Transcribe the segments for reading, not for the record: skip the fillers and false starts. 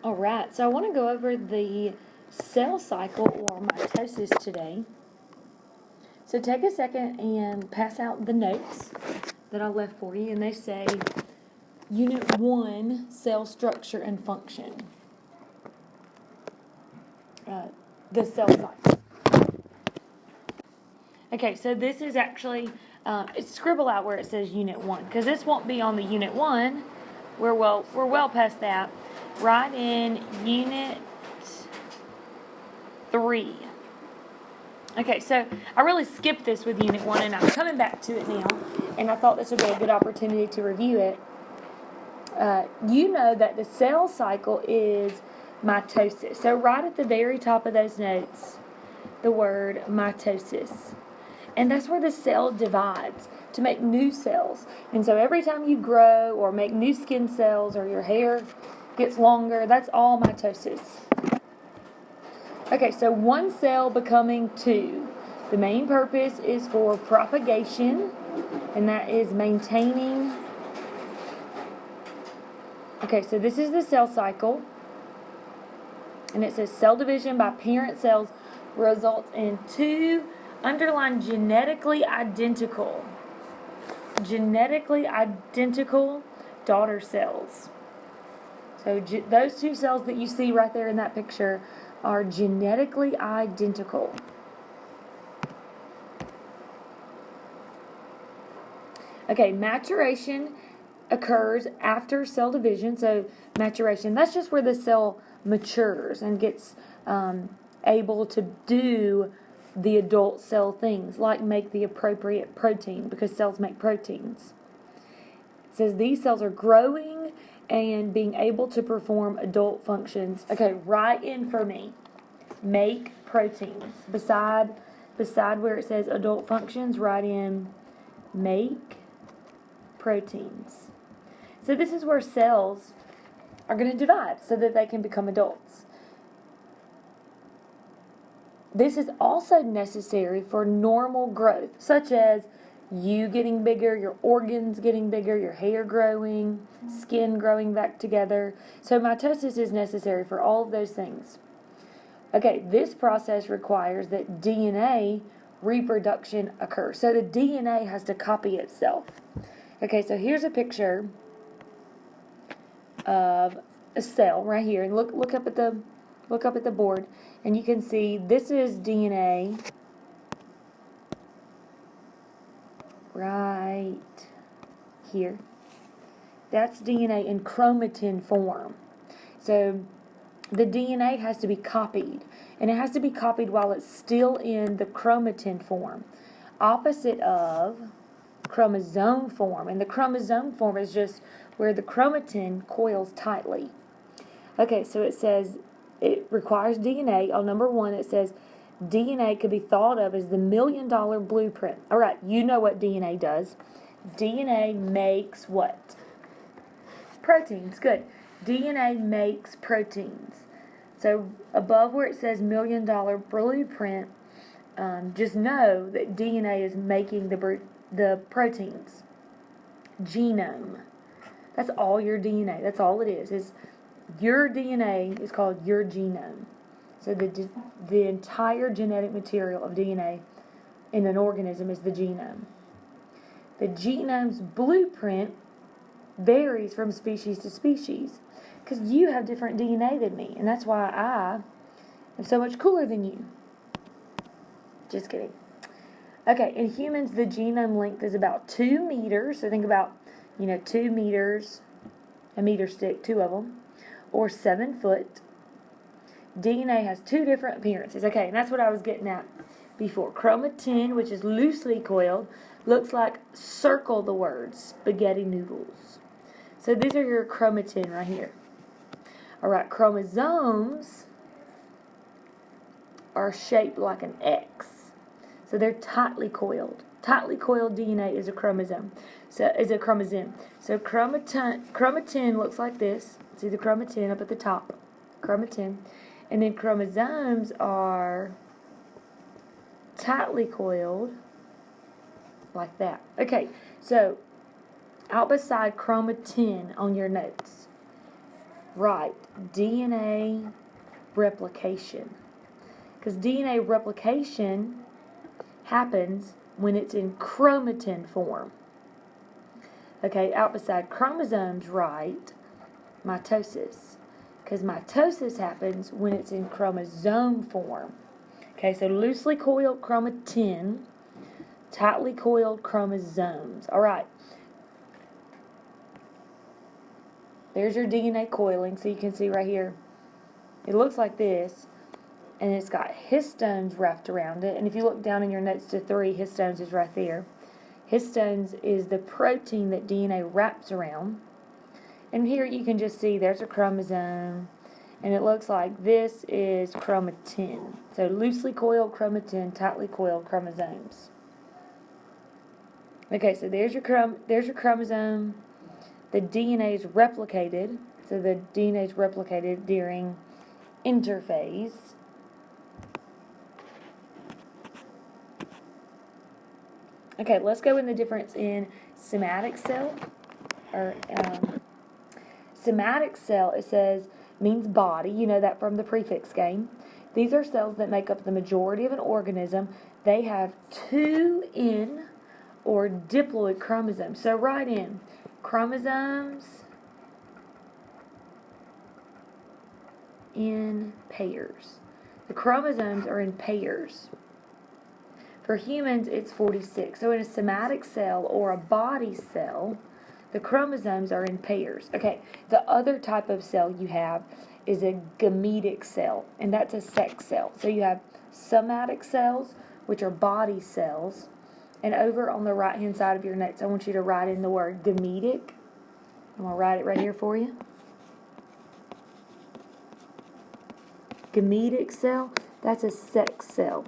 Alright, so I want to go over the cell cycle or mitosis today. So take a second and pass out the notes that I left for you, and they say Unit 1, Cell Structure and Function. The cell cycle. Okay, so this is actually, scribble out where it says Unit 1, because this won't be on the Unit 1. We're well past that. Write in Unit 3. Okay, so I really skipped this with Unit 1, and I'm coming back to it now, and I thought this would be a good opportunity to review it. You know that the cell cycle is mitosis. So right at the very top of those notes, the word mitosis. And that's where the cell divides to make new cells. And so every time you grow or make new skin cells or your hair gets longer, that's all mitosis. Okay, so one cell becoming two. The main purpose is for propagation, and that is maintaining. Okay, so this is the cell cycle, and it says cell division by parent cells results in two, underline genetically identical daughter cells. So those two cells that you see right there in that picture are genetically identical. Okay, maturation occurs after cell division. So maturation, that's just where the cell matures and gets able to do the adult cell things, like make the appropriate protein, because cells make proteins. It says these cells are growing and being able to perform adult functions. Okay, write in for me. Make proteins. Beside where it says adult functions, write in make proteins. So this is where cells are going to divide so that they can become adults. This is also necessary for normal growth, such as you getting bigger, your organs getting bigger, your hair growing, skin growing back together. So mitosis is necessary for all of those things. Okay, this process requires that DNA reproduction occurs. So the DNA has to copy itself. Okay, so here's a picture of a cell right here, and look up at the board, and you can see this is DNA right here. That's DNA in chromatin form. So the DNA has to be copied, and it has to be copied while it's still in the chromatin form, opposite of chromosome form. And the chromosome form is just where the chromatin coils tightly. Okay, so it says it requires DNA. On number 1, it says DNA could be thought of as the $1 million blueprint. All right, you know what DNA does. DNA makes what? Proteins. Good. DNA makes proteins. So above where it says $1 million blueprint, just know that DNA is making the proteins. Genome. That's all your DNA. That's all it is your DNA is called your genome. So the entire genetic material of DNA in an organism is the genome. The genome's blueprint varies from species to species, because you have different DNA than me, and that's why I am so much cooler than you. Just kidding. Okay, in humans, the genome length is about 2 meters. So think about, 2 meters, a meter stick, 2 of them, or 7 foot. DNA has 2 different appearances. Okay, and that's what I was getting at before. Chromatin, which is loosely coiled, looks like, circle the word, spaghetti noodles. So these are your chromatin right here. Alright, chromosomes are shaped like an X. So they're tightly coiled. Tightly coiled DNA is a chromosome. So chromatin looks like this. See the chromatin up at the top. Chromatin. And then chromosomes are tightly coiled like that. Okay, so out beside chromatin on your notes, Right, DNA replication. Because DNA replication happens when it's in chromatin form. Okay, out beside chromosomes, right, mitosis. Because mitosis happens when it's in chromosome form. Okay, so loosely coiled chromatin, tightly coiled chromosomes. All right. There's your DNA coiling, so you can see right here. It looks like this, and it's got histones wrapped around it. And if you look down in your notes to 3, histones is right there. Histones is the protein that DNA wraps around. And here you can just see there's a chromosome, and it looks like this is chromatin. So loosely coiled chromatin, tightly coiled chromosomes. Okay, so there's your chromosome. The DNA is replicated. So the DNA is replicated during interphase. Okay, let's go in the difference in somatic cell. Somatic cell, it says, means body. You know that from the prefix game. These are cells that make up the majority of an organism. They have 2 N or diploid chromosomes. So write in chromosomes in pairs. The chromosomes are in pairs. For humans, it's 46. So in a somatic cell or a body cell, the chromosomes are in pairs. Okay, the other type of cell you have is a gametic cell, and that's a sex cell. So you have somatic cells, which are body cells, and over on the right-hand side of your notes, I want you to write in the word gametic. I'm going to write it right here for you. Gametic cell, that's a sex cell.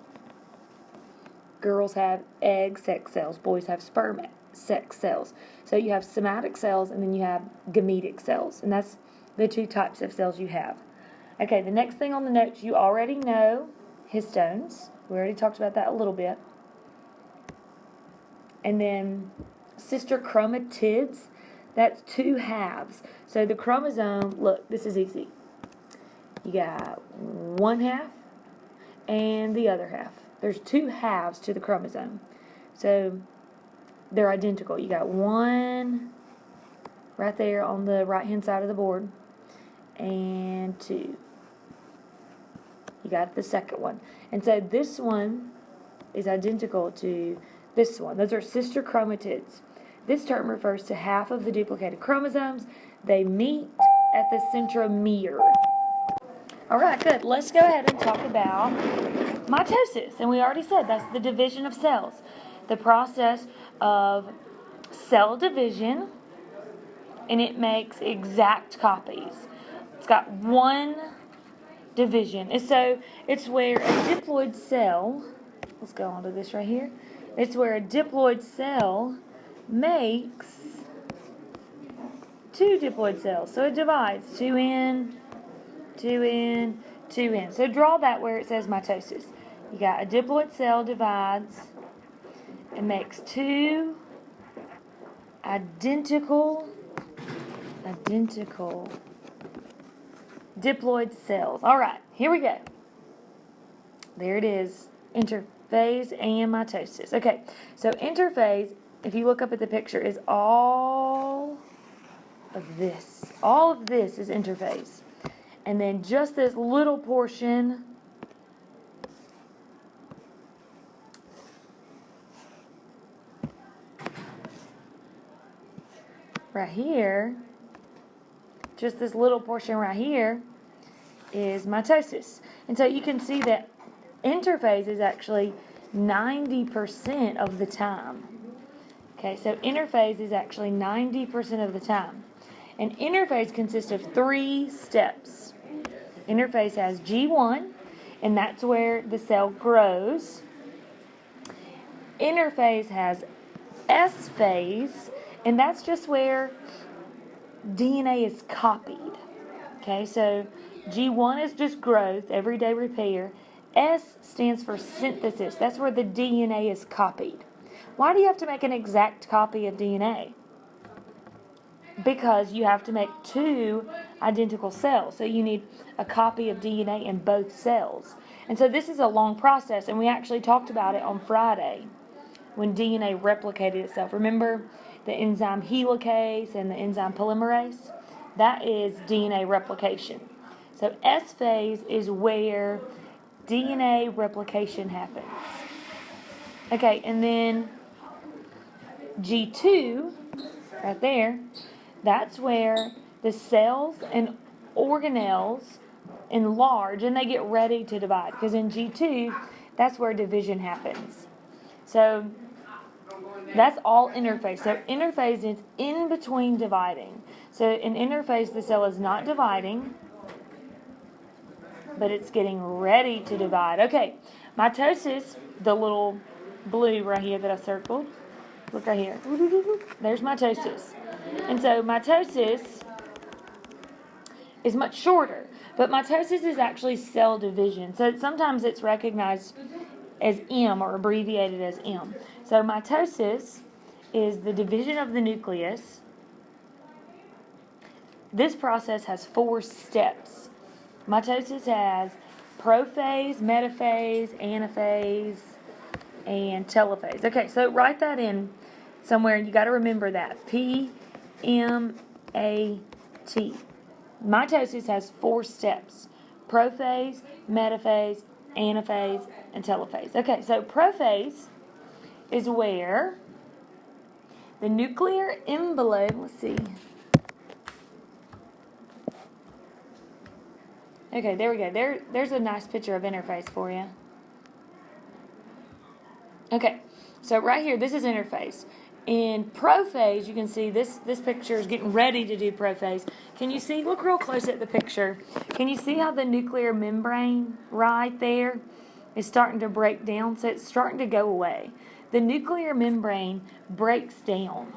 Girls have egg sex cells, boys have sperm sex cells. So you have somatic cells and then you have gametic cells, and that's the 2 types of cells you have. Okay, the next thing on the notes, you already know histones. We already talked about that a little bit. And then sister chromatids, that's 2 halves. So the chromosome, look, this is easy. You got 1 half and the other half. There's 2 halves to the chromosome. So they're identical. You got 1 right there on the right-hand side of the board, and 2. You got the second one. And so this one is identical to this one. Those are sister chromatids. This term refers to half of the duplicated chromosomes. They meet at the centromere. All right, good. Let's go ahead and talk about mitosis. And we already said that's the division of cells. The process of cell division, and it makes exact copies. It's got 1 division. And so it's where a diploid cell, let's go on to this right here. It's where a diploid cell makes 2 diploid cells. So it divides 2N, 2N, 2N. So draw that where it says mitosis. You got a diploid cell divides and makes 2 identical diploid cells. All right, here we go. There it is, interphase and mitosis. Okay, so interphase, if you look up at the picture, is all of this. All of this is interphase. And then just this little portion right here, just this little portion right here is mitosis. And so you can see that interphase is actually 90% of the time. Okay, so interphase is actually 90% of the time. And interphase consists of 3 steps. Interphase has G1, and that's where the cell grows. Interphase has S phase, and that's just where DNA is copied. Okay, so G1 is just growth, everyday repair. S stands for synthesis. That's where the DNA is copied. Why do you have to make an exact copy of DNA? because you have to make two identical cells. So you need a copy of DNA in both cells. And so this is a long process, and we actually talked about it on Friday when DNA replicated itself. Remember the enzyme helicase and the enzyme polymerase? That is DNA replication. So S phase is where DNA replication happens. Okay, and then G2, right there, that's where the cells and organelles enlarge and they get ready to divide. Because in G2, that's where division happens. So that's all interphase. So interphase is in between dividing. So in interphase, the cell is not dividing, but it's getting ready to divide. Okay, mitosis, the little blue right here that I circled. Look right here. There's mitosis. And so mitosis is much shorter, but mitosis is actually cell division. So sometimes it's recognized as M or abbreviated as M. So mitosis is the division of the nucleus. This process has 4 steps. Mitosis has prophase, metaphase, anaphase, and telophase. Okay, so write that in somewhere. You got to remember that. P-M-A-T. Mitosis has 4 steps. Prophase, metaphase, anaphase, and telophase. Okay, so prophase is where the nuclear envelope, let's see. Okay, there we go. There's a nice picture of interphase for you. Okay, so right here, this is interphase. In prophase, you can see this picture is getting ready to do prophase. Can you see? Look real close at the picture. Can you see how the nuclear membrane right there is starting to break down? So it's starting to go away. The nuclear membrane breaks down.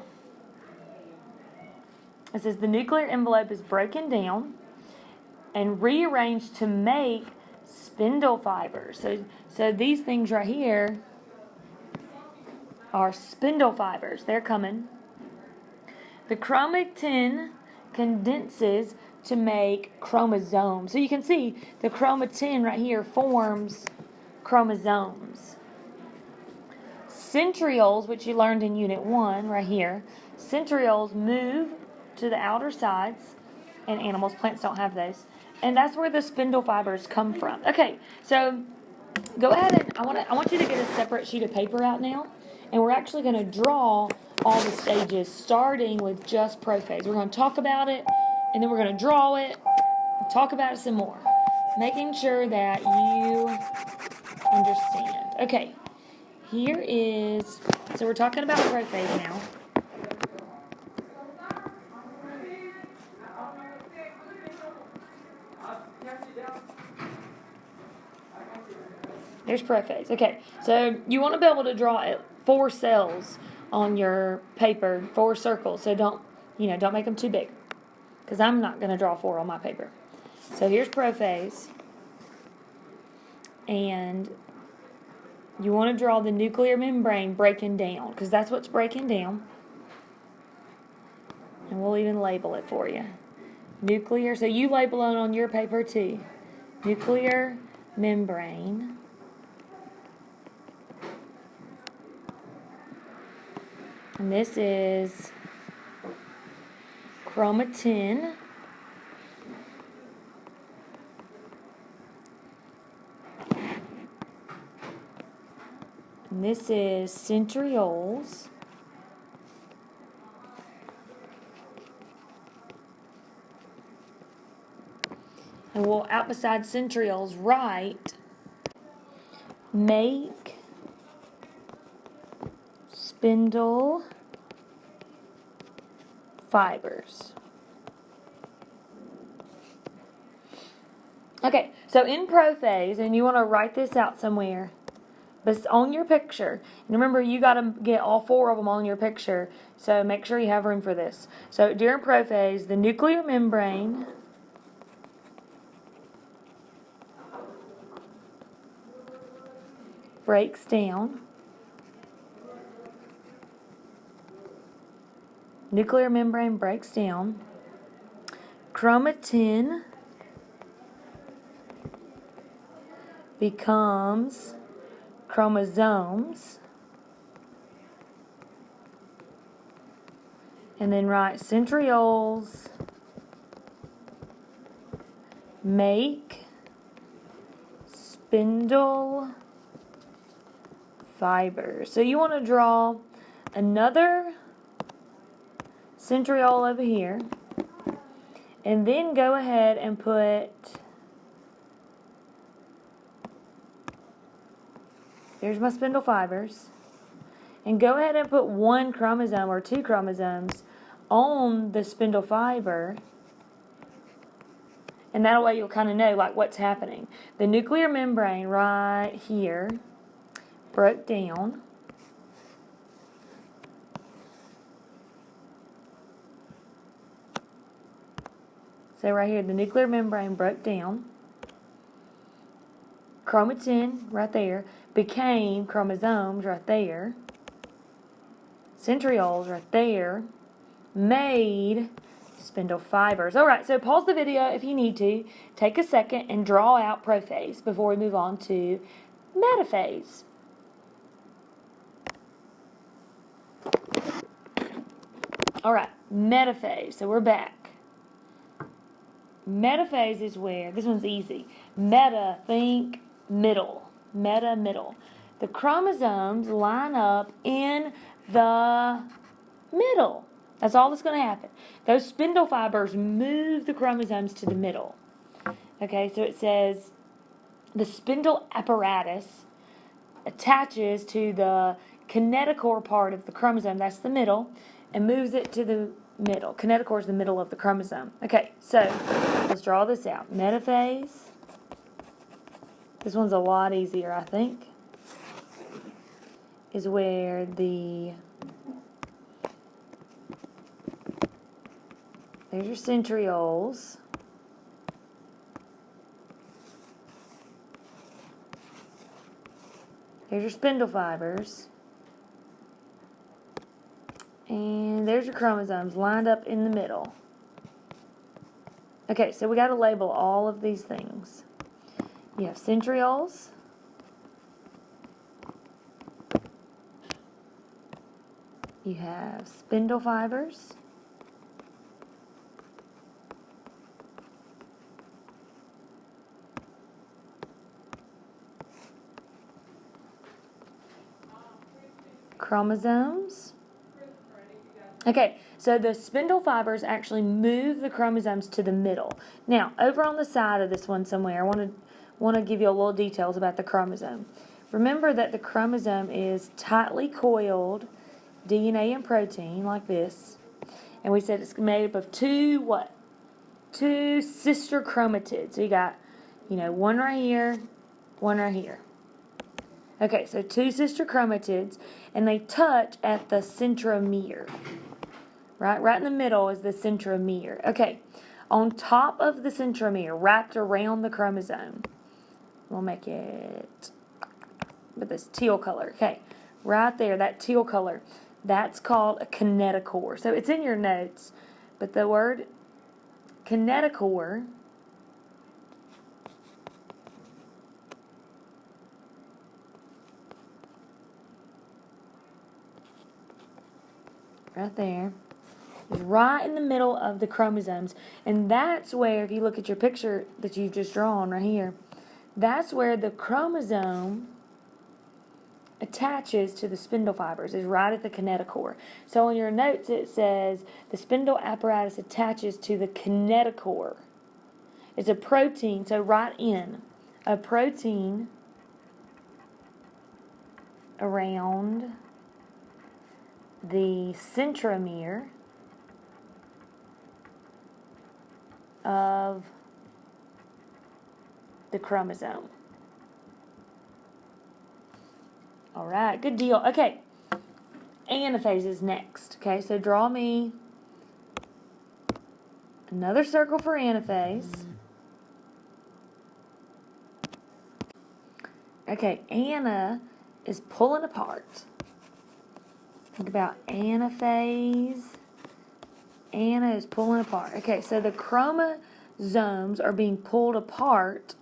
It says the nuclear envelope is broken down and rearranged to make spindle fibers. So these things right here are spindle fibers. They're coming. The chromatin condenses to make chromosomes. So you can see the chromatin right here forms chromosomes. Centrioles, which you learned in Unit 1 right here, centrioles move to the outer sides, and animals, plants don't have those. And that's where the spindle fibers come from. Okay, so go ahead and I want you to get a separate sheet of paper out now, and we're actually going to draw all the stages, starting with just prophase. We're going to talk about it, and then we're going to draw it, and talk about it some more, making sure that you understand. Okay, here is, so we're talking about prophase now. There's prophase. Okay, so you want to be able to draw 4 cells on your paper, 4 circles. So don't make them too big, because I'm not going to draw 4 on my paper. So here's prophase, and you want to draw the nuclear membrane breaking down, because that's what's breaking down. And we'll even label it for you. Nuclear, so you label it on your paper too. Nuclear membrane. And this is chromatin. And this is centrioles. And we'll, out beside centrioles, write make spindle fibers. Okay, so in prophase, and you want to write this out somewhere, but it's on your picture. And remember, you got to get all 4 of them on your picture, so make sure you have room for this. So during prophase, the nuclear membrane breaks down. nuclear membrane breaks down. Chromatin becomes chromosomes. And then write centrioles make spindle fibers. So you want to draw another centriole over here, and then go ahead and put, there's my spindle fibers, and go ahead and put one chromosome or two chromosomes on the spindle fiber, and that way you'll kind of know like what's happening. The nuclear membrane right here broke down. So right here, the nuclear membrane broke down. Chromatin right there became chromosomes right there. Centrioles right there made spindle fibers. Alright, so pause the video if you need to. Take a second and draw out prophase before we move on to metaphase. Alright, metaphase. So we're back. Metaphase is where, this one's easy. Meta, think middle. Meta, middle. The chromosomes line up in the middle. That's all that's going to happen. Those spindle fibers move the chromosomes to the middle. Okay, so it says the spindle apparatus attaches to the kinetochore part of the chromosome, that's the middle, and moves it to the middle. Kinetochore is the middle of the chromosome. Okay, so let's draw this out. Metaphase. This one's a lot easier, I think. Is where the, there's your centrioles. There's your spindle fibers. And there's your chromosomes lined up in the middle. Okay, so we got to label all of these things. You have centrioles. You have spindle fibers. Chromosomes. Okay, so the spindle fibers actually move the chromosomes to the middle. Now, over on the side of this one somewhere, I want to give you a little details about the chromosome. Remember that the chromosome is tightly coiled DNA and protein like this. And we said it's made up of two what? Two sister chromatids. So you got, one right here, one right here. Okay, so two sister chromatids, and they touch at the centromere. Right in the middle is the centromere. Okay, on top of the centromere, wrapped around the chromosome, we'll make it with this teal color. Okay, right there, that teal color, that's called a kinetochore. So it's in your notes, but the word kinetochore right there is right in the middle of the chromosomes, and that's where, if you look at your picture that you've just drawn right here, that's where the chromosome attaches to the spindle fibers, is right at the kinetochore. So in your notes it says the spindle apparatus attaches to the kinetochore. It's a protein, so write in a protein around the centromere of the chromosome. All right, good deal. Okay, anaphase is next. Okay, so draw me another circle for anaphase. Okay, ana is pulling apart. Think about anaphase Anna is pulling apart. Okay, so the chromosomes are being pulled apart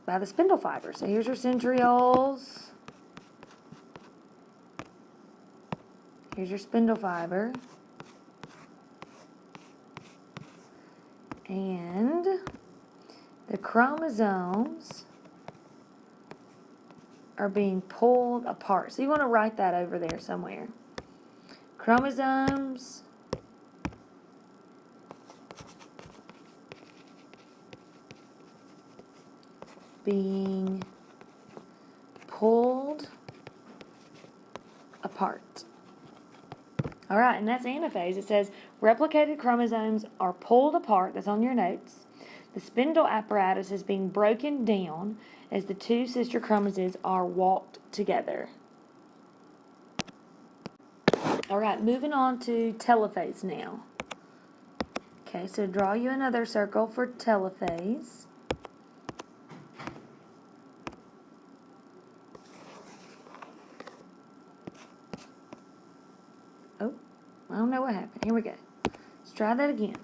by the spindle fibers. So here's your centrioles. Here's your spindle fiber. And the chromosomes are being pulled apart. So you want to write that over there somewhere. Chromosomes being pulled apart. All right, and that's anaphase. It says replicated chromosomes are pulled apart. That's on your notes. The spindle apparatus is being broken down as the two sister chromosomes are walked together. All right, moving on to telophase now. Okay, so draw you another circle for telophase. Oh, I don't know what happened. Here we go. Let's try that again.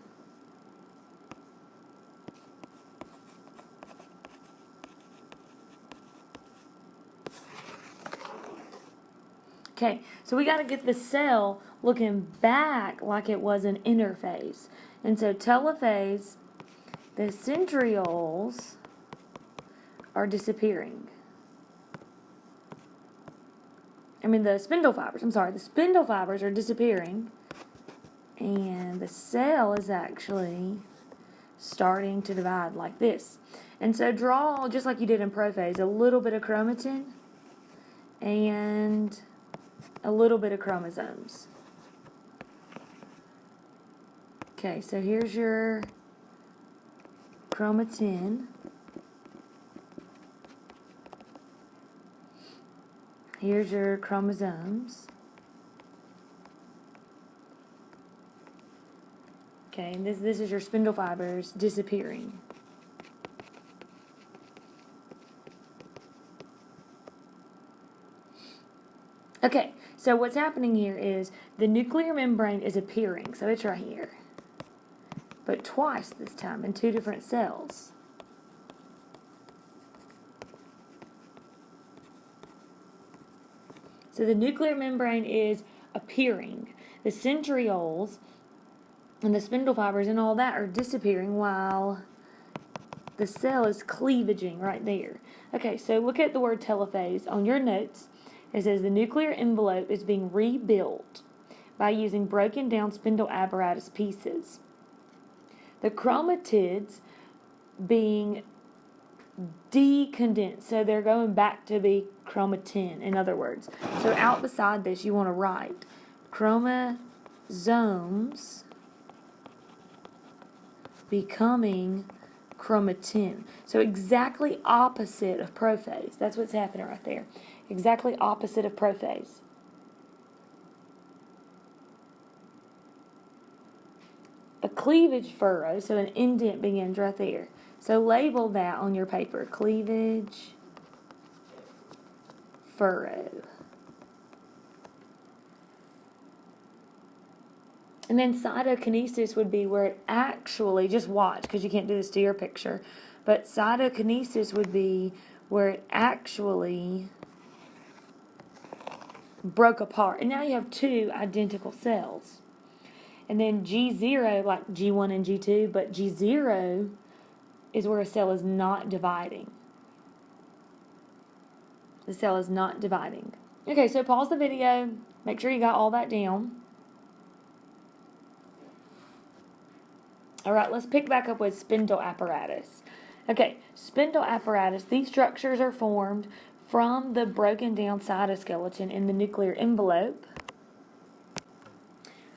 Okay, so we got to get the cell looking back like it was an interphase. And so telophase, the centrioles are disappearing. The spindle fibers, the spindle fibers are disappearing. And the cell is actually starting to divide like this. And so draw, just like you did in prophase, a little bit of chromatin and a little bit of chromosomes. Okay, so here's your chromatin. Here's your chromosomes. Okay, and this is your spindle fibers disappearing. Okay, so what's happening here is the nuclear membrane is appearing. So it's right here. But twice this time in two different cells. So the nuclear membrane is appearing. The centrioles and the spindle fibers and all that are disappearing while the cell is cleavaging right there. Okay, so look at the word telophase on your notes. It says the nuclear envelope is being rebuilt by using broken down spindle apparatus pieces. The chromatids being decondensed, so they're going back to be chromatin, in other words. So out beside this, you want to write chromosomes becoming chromatin. So exactly opposite of prophase. That's what's happening right there. Exactly opposite of prophase. A cleavage furrow, so an indent begins right there. So label that on your paper. Cleavage furrow. And then cytokinesis would be where it actually, just watch because you can't do this to your picture, but cytokinesis would be where it actually broke apart. And now you have two identical cells. And then G0, like G1 and G2, but G0 is where a cell is not dividing. The cell is not dividing. Okay, so pause the video. Make sure you got all that down. All right, let's pick back up with spindle apparatus. Okay, spindle apparatus, these structures are formed from the broken down cytoskeleton in the nuclear envelope.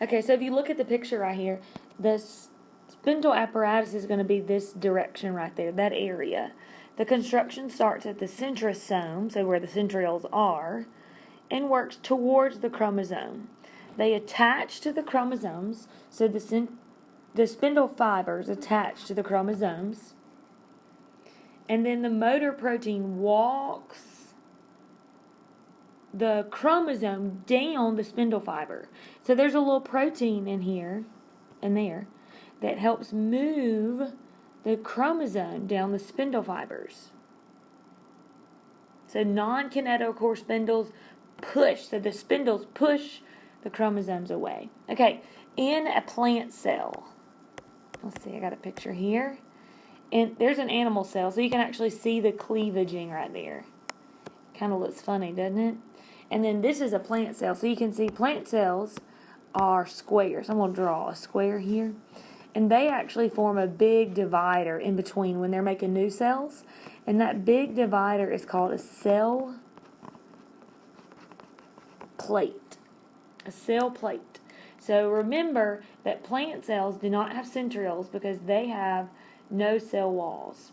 Okay, so if you look at the picture right here, the spindle apparatus is going to be this direction right there, that area. The construction starts at the centrosome, so where the centrioles are, and works towards the chromosome. They attach to the chromosomes, so the spindle fibers attach to the chromosomes, and then the motor protein walks the chromosome down the spindle fiber. So there's a little protein in here and there that helps move the chromosome down the spindle fibers. So non-kinetochore spindles push. So the spindles push the chromosomes away. Okay, in a plant cell. Let's see, I got a picture here. And there's an animal cell, so you can actually see the cleavaging right there. Kind of looks funny, doesn't it? And then this is a plant cell, so you can see plant cells are squares. I'm going to draw a square here. And they actually form a big divider in between when they're making new cells. And that big divider is called a cell plate. A cell plate. So remember that plant cells do not have centrioles because they have no cell walls.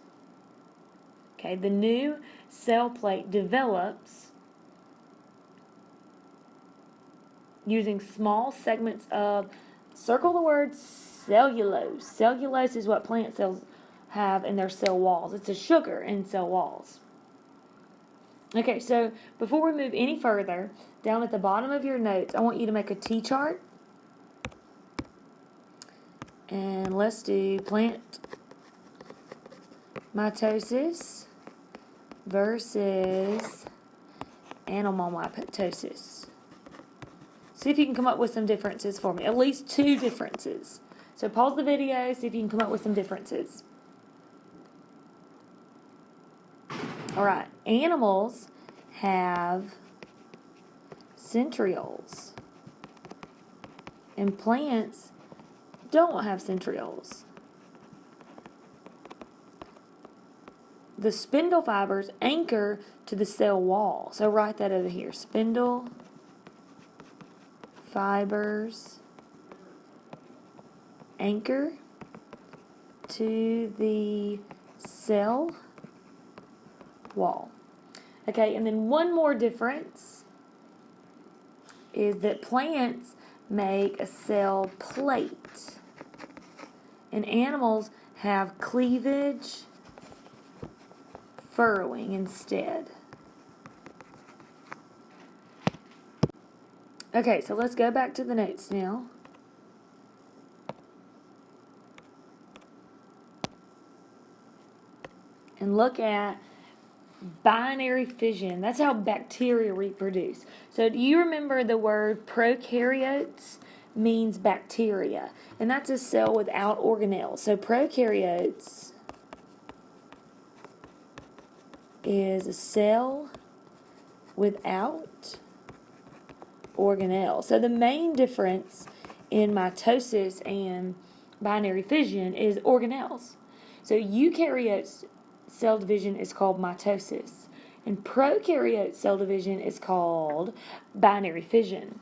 Okay, the new cell plate develops using small segments of, circle the word cellulose. Cellulose is what plant cells have in their cell walls. It's a sugar in cell walls. Okay, so before we move any further, down at the bottom of your notes, I want you to make a T-chart. And let's do plant mitosis versus animal mitosis. See if you can come up with some differences for me. At least two differences. So pause the video, see if you can come up with some differences. Alright, animals have centrioles. And plants don't have centrioles. The spindle fibers anchor to the cell wall. So write that over here. Spindle fibers anchor to the cell wall. Okay, and then one more difference is that plants make a cell plate. And animals have cleavage furrowing instead. Okay, so let's go back to the notes now. And look at binary fission. That's how bacteria reproduce. So do you remember the word prokaryotes means bacteria? And that's a cell without organelles. So prokaryotes is a cell without organelles. So the main difference in mitosis and binary fission is organelles. So eukaryotes cell division is called mitosis, and prokaryote cell division is called binary fission.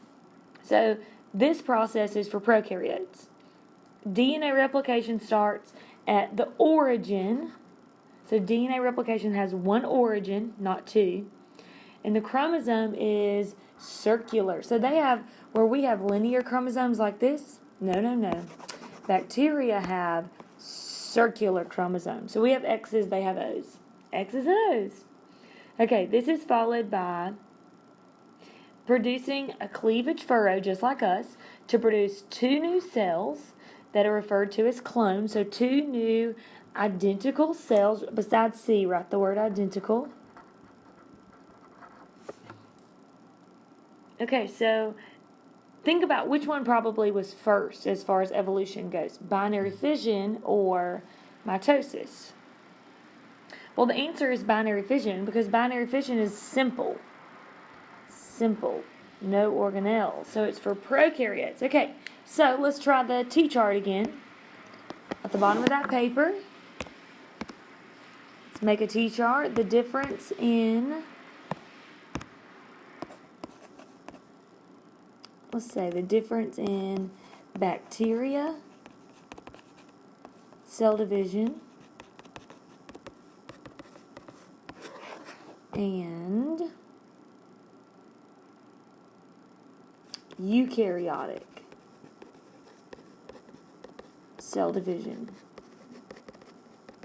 So this process is for prokaryotes. DNA replication starts at the origin. So DNA replication has one origin, not two. And the chromosome is circular. So they have, where we have linear chromosomes like this, no. Bacteria have circular chromosomes. So we have X's, they have O's. X's and O's. Okay, this is followed by producing a cleavage furrow, just like us, to produce two new cells that are referred to as clones. So two new identical cells, besides C, write the word identical. Okay, so think about which one probably was first as far as evolution goes, binary fission or mitosis. Well, the answer is binary fission because binary fission is simple. Simple, no organelles. So it's for prokaryotes. Okay, so let's try the T-chart again. At the bottom of that paper, let's make a T-chart. The difference in, let's say the difference in bacteria cell division and eukaryotic cell division.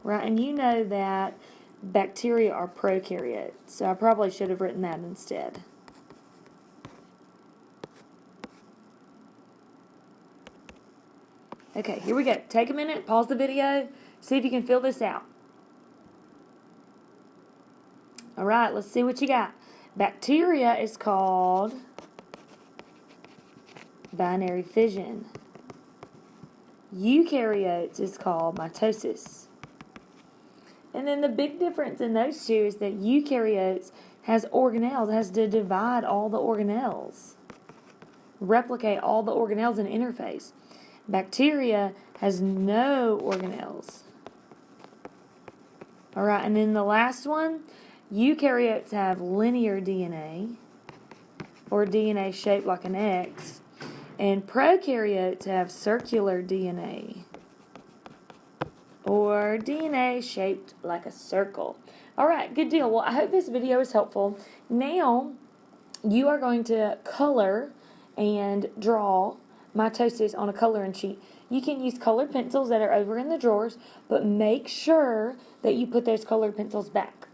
Right, and you know that bacteria are prokaryotes, so I probably should have written that instead. Okay, here we go. Take a minute, pause the video, see if you can fill this out. All right, let's see what you got. Bacteria is called binary fission. Eukaryotes is called mitosis. And then the big difference in those two is that eukaryotes has organelles, has to divide all the organelles, replicate all the organelles in interphase. Bacteria has no organelles. All right, and then the last one, eukaryotes have linear DNA, or DNA shaped like an X, and prokaryotes have circular DNA, or DNA shaped like a circle. All right, good deal. Well, I hope this video is helpful. Now, you are going to color and draw mitosis on a coloring sheet. You can use colored pencils that are over in the drawers, but make sure that you put those colored pencils back.